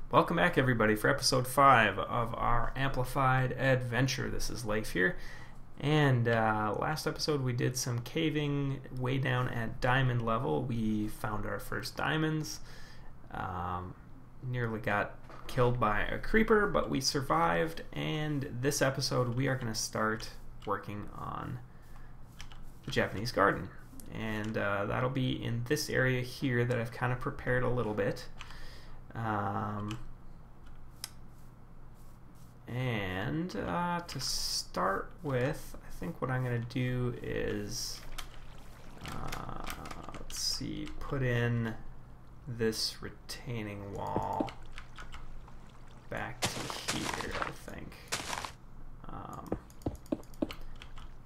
Welcome back, everybody, for episode 5 of our Amplified Adventure. This is Leif here, and last episode we did some caving way down at diamond level. We found our first diamonds, nearly got killed by a creeper, but we survived, and this episode we are going to start working on the Japanese garden, and that'll be in this area here that I've kind of prepared a little bit. To start with, I think what I'm going to do is, let's see, put in this retaining wall back to here, I think.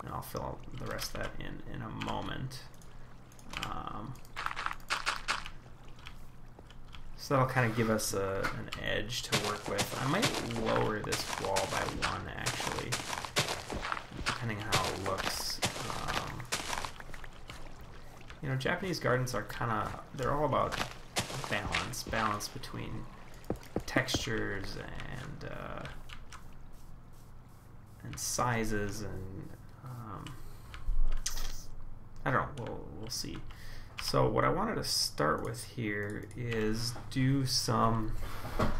And I'll fill the rest of that in a moment. So that'll kind of give us an edge to work with. I might lower this wall by 1, actually, depending on how it looks. You know, Japanese gardens are they're all about balance between textures and sizes, and I don't know, we'll see. So what I wanted to start with here is do some kind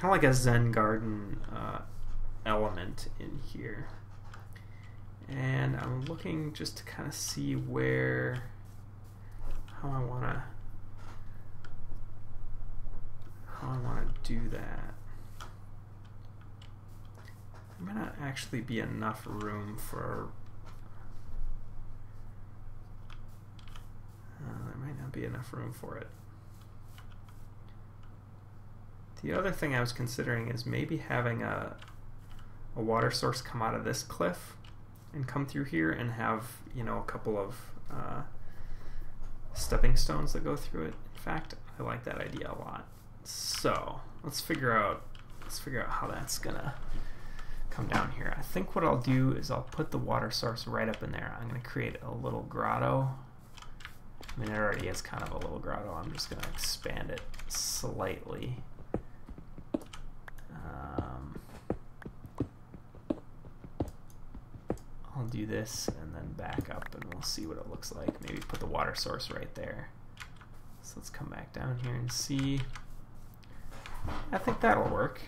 of like a Zen garden element in here. And I'm looking just to kind of see how I want to do that. There might not actually be enough room for there might not be enough room for it. The other thing I was considering is maybe having a water source come out of this cliff and come through here, and have, you know, a couple of stepping stones that go through it. In fact, I like that idea a lot. So let's figure out how that's gonna come down here. I think what I'll do is I'll put the water source right up in there. I'm gonna create a little grotto. I mean, it already is kind of a little grotto. I'm just going to expand it slightly. I'll do this and then back up, and we'll see what it looks like. Maybe put the water source right there. So let's come back down here and see. I think that'll work.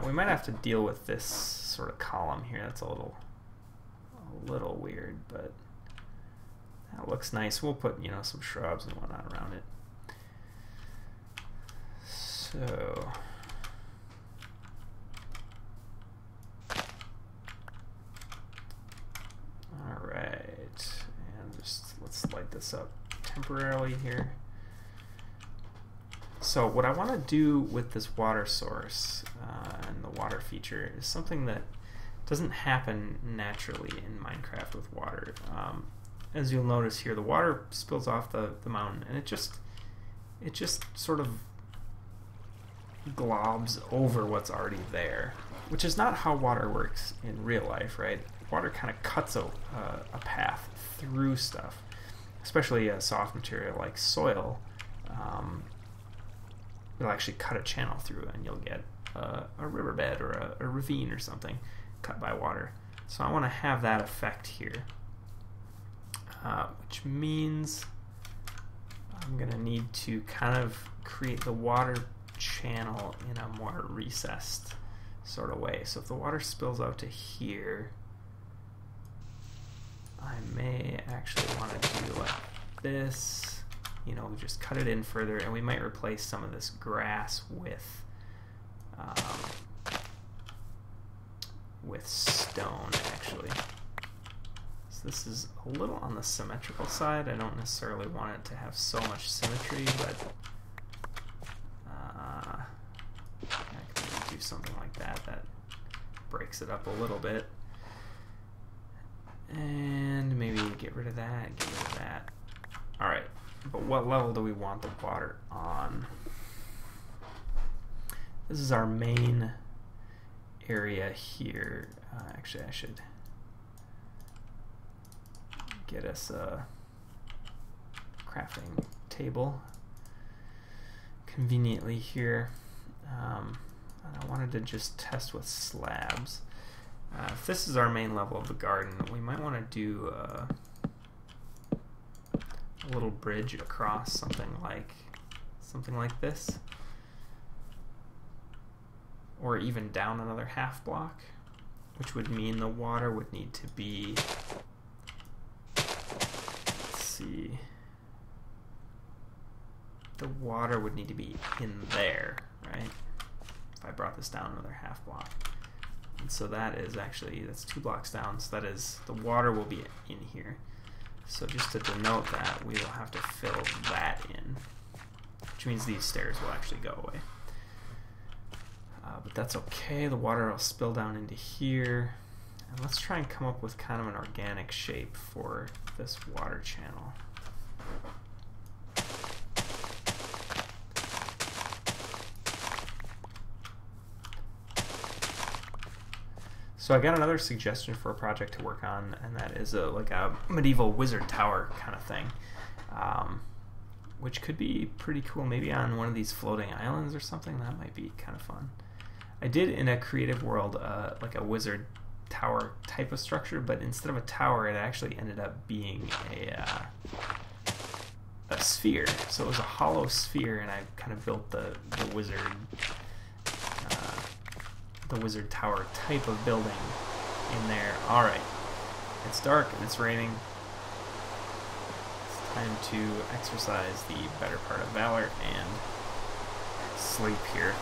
We might have to deal with this sort of column here. That's a little weird, but that looks nice. We'll put, you know, some shrubs and whatnot around it. So all right, and just let's light this up temporarily here. So what I want to do with this water source and the water feature is something that doesn't happen naturally in Minecraft with water. As you'll notice here, the water spills off the mountain, and it just sort of globs over what's already there, which is not how water works in real life, right? Water kind of cuts a path through stuff, especially a soft material like soil. It'll actually cut a channel through, and you'll get a riverbed or a ravine or something cut by water. So I want to have that effect here. Which means I'm going to need to kind of create the water channel in a more recessed sort of way. So if the water spills out to here, I may actually want to do like this. You know, just cut it in further, and we might replace some of this grass with stone, actually. This is a little on the symmetrical side. I don't necessarily want it to have so much symmetry, but I can do something like that breaks it up a little bit. And maybe get rid of that, get rid of that. Alright, but what level do we want the water on? This is our main area here. Actually, I should get us a crafting table conveniently here. And I wanted to just test with slabs. If this is our main level of the garden, we might want to do a little bridge across something like this, or even down another half block, which would mean the water would need to be, let's see, the water would need to be in there, right? If I brought this down another half block. And so that is actually, that's 2 blocks down, so that is, the water will be in here. So just to denote that, we will have to fill that in, which means these stairs will actually go away. But that's okay, the water will spill down into here. And let's try and come up with kind of an organic shape for this water channel. So I got another suggestion for a project to work on, and that is like a medieval wizard tower kind of thing, which could be pretty cool, maybe on one of these floating islands or something. That might be kind of fun. I did in a creative world like a wizard tower type of structure, but instead of a tower, it actually ended up being a sphere. So it was a hollow sphere, and I kind of built the wizard tower type of building in there. Alright, it's dark and it's raining. It's time to exercise the better part of valor and sleep here.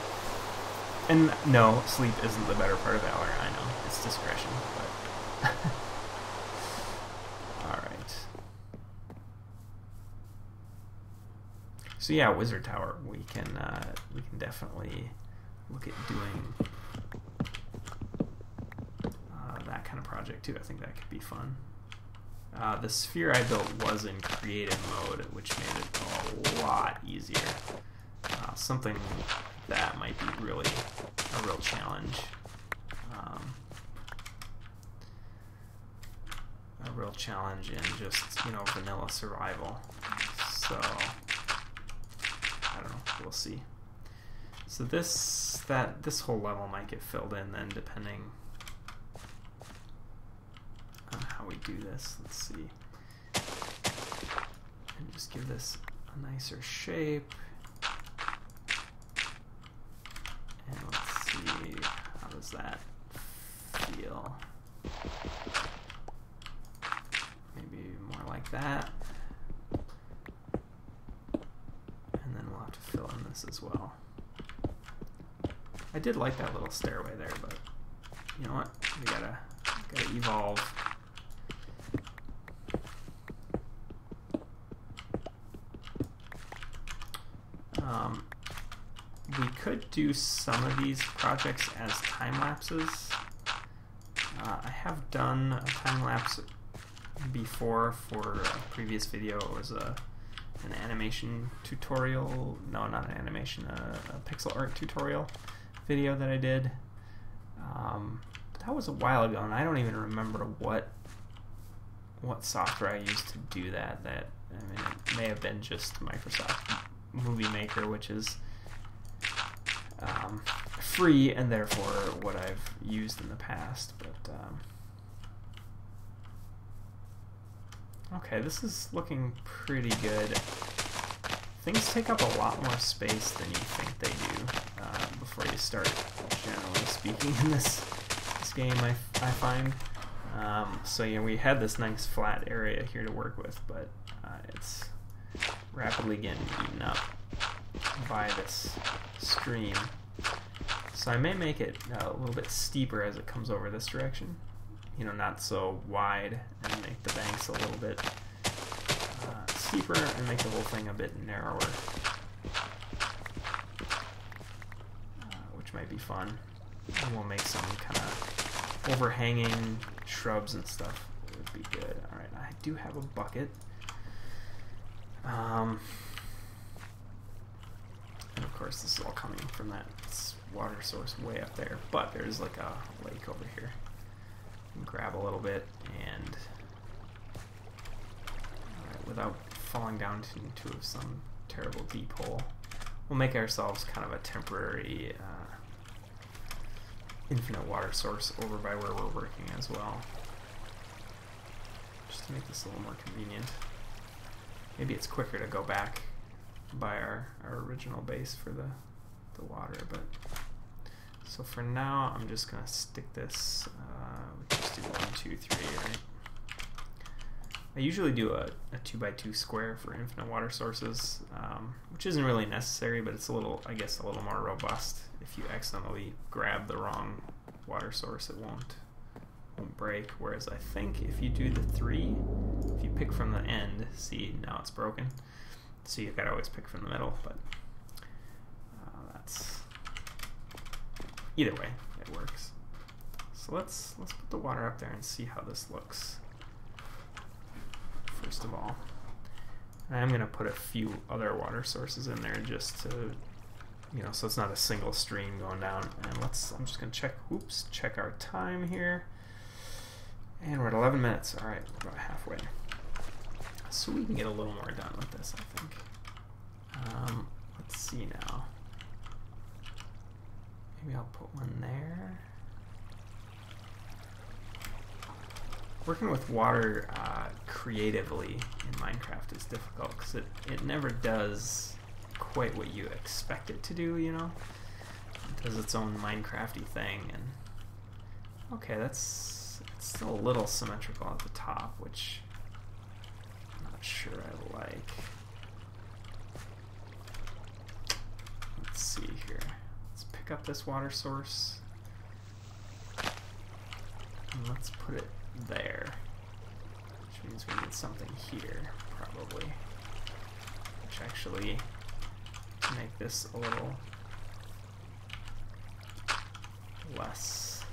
And no, sleep isn't the better part of valor, I know. It's discretion, but... Alright. So yeah, wizard tower. We can definitely look at doing that kind of project too. I think that could be fun. The sphere I built was in creative mode, which made it a lot easier. Something that might be really a real challenge. A real challenge in just, you know, vanilla survival. So I don't know, we'll see. So this whole level might get filled in then, depending on how we do this. Let's see. And just give this a nicer shape. And let's see, how does that feel? Maybe more like that. And then we'll have to fill in this as well. I did like that little stairway there, but you know what? We gotta evolve. We could do some of these projects as time lapses. I have done a time lapse before for a previous video. It was an animation tutorial. No, not an animation, a pixel art tutorial video that I did. That was a while ago, and I don't even remember what software I used to do that. I mean, it may have been just Microsoft Movie Maker, which is free and therefore what I've used in the past. But okay, this is looking pretty good. Things take up a lot more space than you think they do before you start, generally speaking, in this game, I find. So yeah, we had this nice flat area here to work with, but it's rapidly getting eaten up by this stream. So I may make it a little bit steeper as it comes over this direction. You know, not so wide, and make the banks a little bit steeper and make the whole thing a bit narrower, which might be fun. And we'll make some kind of overhanging shrubs and stuff. It would be good. Alright, I do have a bucket. And of course this is all coming from that water source way up there, but there's like a lake over here. Grab a little bit and without falling down into some terrible deep hole. we'll make ourselves kind of a temporary infinite water source over by where we're working as well, just to make this a little more convenient. Maybe it's quicker to go back by our original base for the water, but so for now I'm just gonna stick this, we just do 1, 2, 3, right? I usually do a 2x2 square for infinite water sources, which isn't really necessary, but it's a little, I guess, a little more robust. If you accidentally grab the wrong water source, it won't break. Whereas I think if you do the 3, if you pick from the end, see, now it's broken. So you've got to always pick from the middle, but that's, either way, it works. So let's put the water up there and see how this looks. First of all, I'm going to put a few other water sources in there just to, so it's not a single stream going down. And I'm just going to check our time here. And we're at 11 minutes. All right, we're about halfway. So we can get a little more done with this, I think. Let's see now. Maybe I'll put one there. Working with water creatively in Minecraft is difficult because it never does quite what you expect it to do, It does its own Minecrafty thing, and okay, it's still a little symmetrical at the top, which I'm not sure I like. Let's see here. Let's pick up this water source and let's put it there, which means we need something here, probably, which actually make this a little less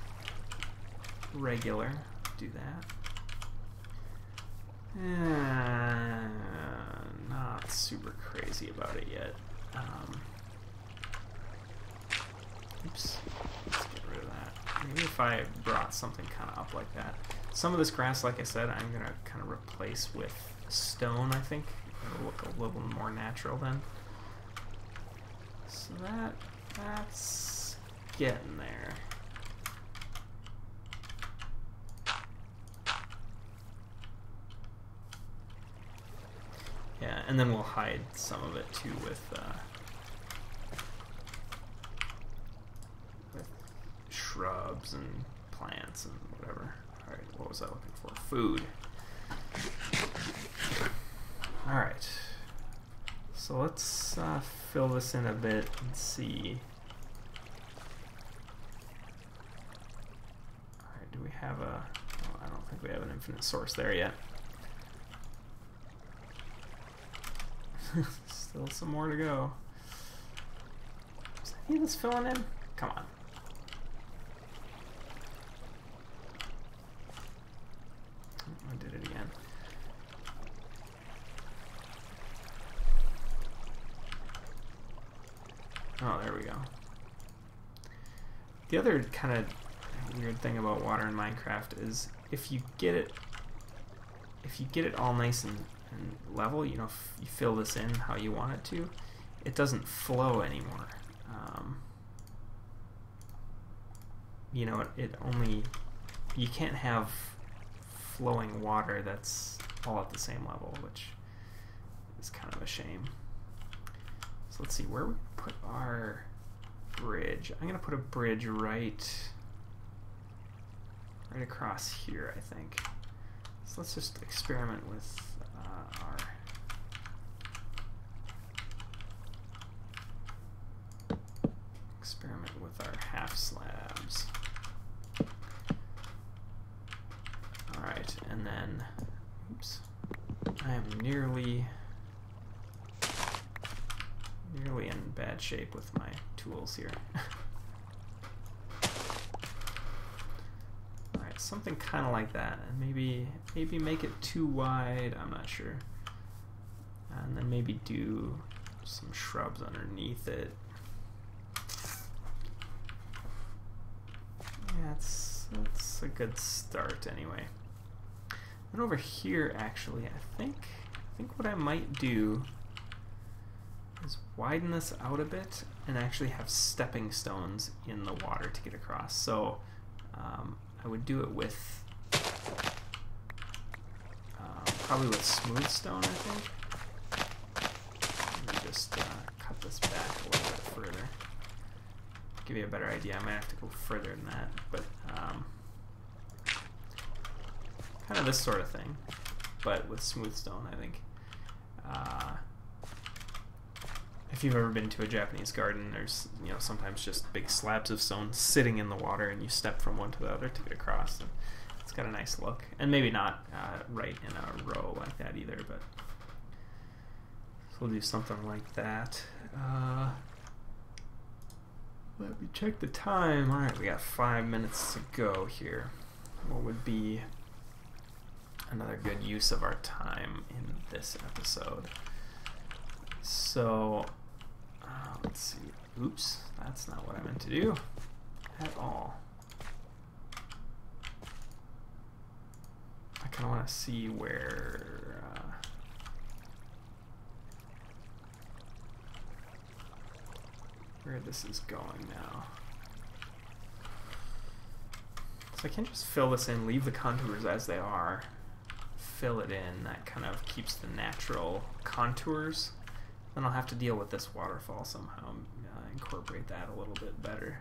regular. Do that. Not super crazy about it yet. Oops, let's get rid of that. Maybe if I brought something kind of up like that. Some of this grass, like I said, I'm going to kind of replace with stone, I think. It'll look a little more natural then. So that's getting there. Yeah, and then we'll hide some of it too with shrubs and plants and whatever. Alright, what was I looking for? Food. Alright. So let's fill this in a bit and see. Alright, do we have a... Oh, I don't think we have an infinite source there yet. Still some more to go. Is any of this filling in? Come on. I did it again. Oh, there we go. The other kind of weird thing about water in Minecraft is if you get it all nice and level, if you fill this in how you want it to, it doesn't flow anymore. It only, you can't have flowing water that's all at the same level, which is kind of a shame. So let's see where we put our bridge. I'm gonna put a bridge right across here, I think. So let's just experiment with our half slabs. Alright, and then, oops, I am nearly in bad shape with my tools here. Alright, something kind of like that, and maybe make it too wide, I'm not sure. And then maybe do some shrubs underneath it. Yeah, that's a good start anyway. And over here, actually, I think what I might do is widen this out a bit and actually have stepping stones in the water to get across. So I would do it with probably with smooth stone, I think. Let me just cut this back a little bit further. Give you a better idea. I might have to go further than that, but kind of this sort of thing, but with smooth stone, I think. If you've ever been to a Japanese garden, there's sometimes just big slabs of stone sitting in the water, and you step from one to the other to get across. And it's got a nice look, and maybe not right in a row like that either, but so we'll do something like that. Let me check the time. All right, we got 5 minutes to go here. What would be another good use of our time in this episode? So let's see. Oops, that's not what I meant to do at all. I kind of want to see where this is going now. So I can just fill this in, leave the contours as they are, fill it in. That kind of keeps the natural contours. Then I'll have to deal with this waterfall somehow, incorporate that a little bit better.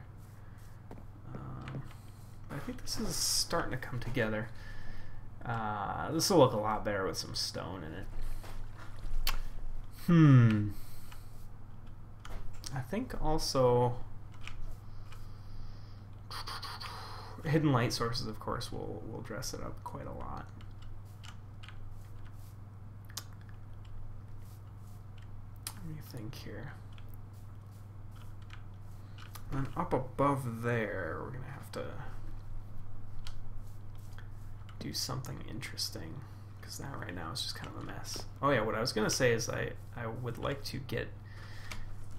But I think this is starting to come together. This will look a lot better with some stone in it. I think also hidden light sources, of course, will dress it up quite a lot. What do you think here? And up above there, we're going to have to do something interesting, because that right now is just kind of a mess. Oh yeah, what I was going to say is I would like to get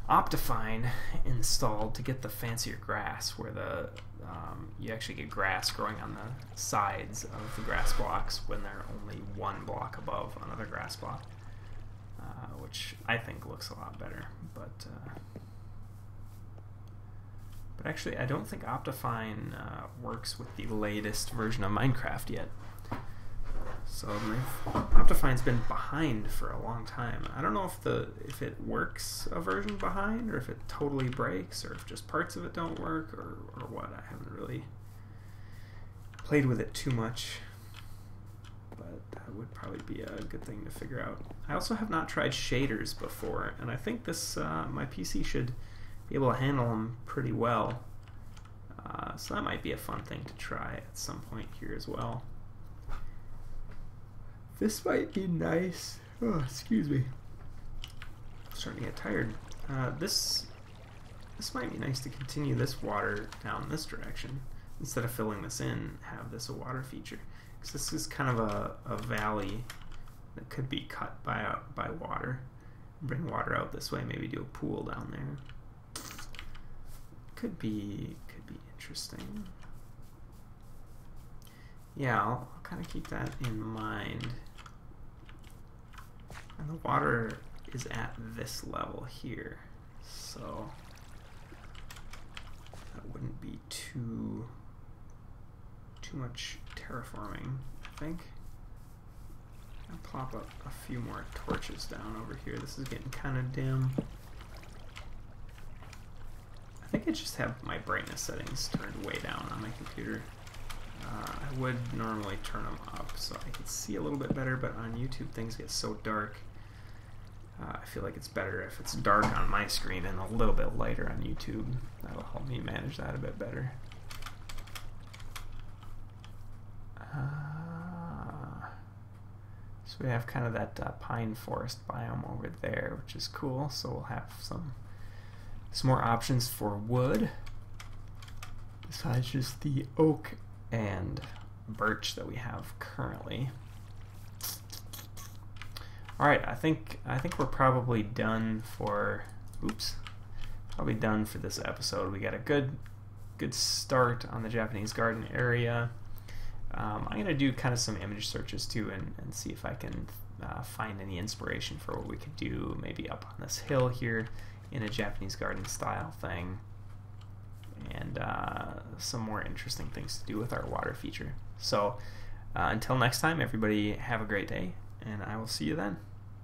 Optifine installed to get the fancier grass, where the you actually get grass growing on the sides of the grass blocks when they're only one block above another grass block, which I think looks a lot better. But actually, I don't think Optifine works with the latest version of Minecraft yet. So Optifine's been behind for a long time. I don't know if it works a version behind, or if it totally breaks, or if just parts of it don't work, or what. I haven't really played with it too much, but that would probably be a good thing to figure out. I also have not tried shaders before, and I think this my PC should be able to handle them pretty well. So that might be a fun thing to try at some point here as well. This might be nice. Oh, excuse me. I'm starting to get tired. This might be nice to continue this water down this direction. Instead of filling this in, have this a water feature. Because this is kind of a valley that could be cut by water. Bring water out this way, maybe do a pool down there. Could be interesting. Yeah, I'll kind of keep that in mind. And the water is at this level here, so that wouldn't be too much terraforming, I think. I'll plop up a few more torches down over here. This is getting kind of dim. I think I just have my brightness settings turned way down on my computer. I would normally turn them up so I could see a little bit better, but on YouTube things get so dark. I feel like it's better if it's dark on my screen and a little bit lighter on YouTube. That'll help me manage that a bit better. So we have kind of that pine forest biome over there, which is cool. So we'll have some more options for wood besides just the oak and birch that we have currently. All right, I think we're probably done for. Probably done for this episode. We got a good start on the Japanese garden area. I'm gonna do kind of some image searches too, and see if I can find any inspiration for what we could do maybe up on this hill here in a Japanese garden style thing, and some more interesting things to do with our water feature. So until next time, everybody have a great day, and I will see you then.